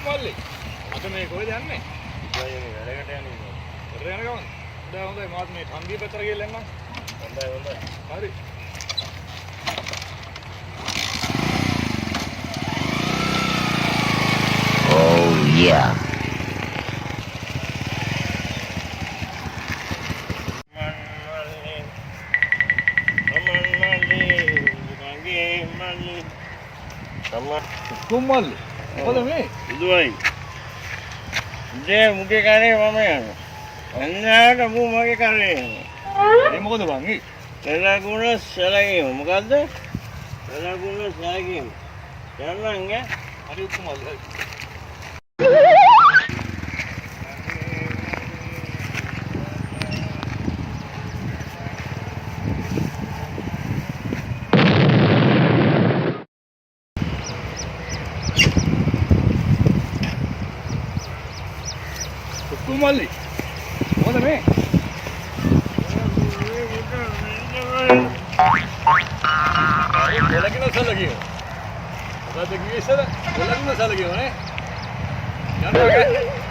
මල්ලි අද මේ කොහෙද යන්නේ? ඉතින් වැඩකට යන්නේ. වැඩ යන ගමන්. හොඳයි මාත් මේ කන්දිය පැත්තට ගිහලා එන්නම්. හොඳයි. හරි. Oh yeah. කුම්මල්ලි. මොකද මේ? ඉදුවයි. ඉතින් මුගේ කරේ මම යනවා. අන්නාට මු මගේ කරේ යනවා. ඒ මොකද බං ඒ? සලකුණ සලකීම මොකද්ද? සලකුණ සලකීම. යන්නං ඈ. හරි කුම්මල්ලි හරි. කුම්මල්ලි. මොකද මේ? එලකින සලකීම. මොකද කිව්වේ ඉස්සර? එලකින සලකීම නේ. යන්න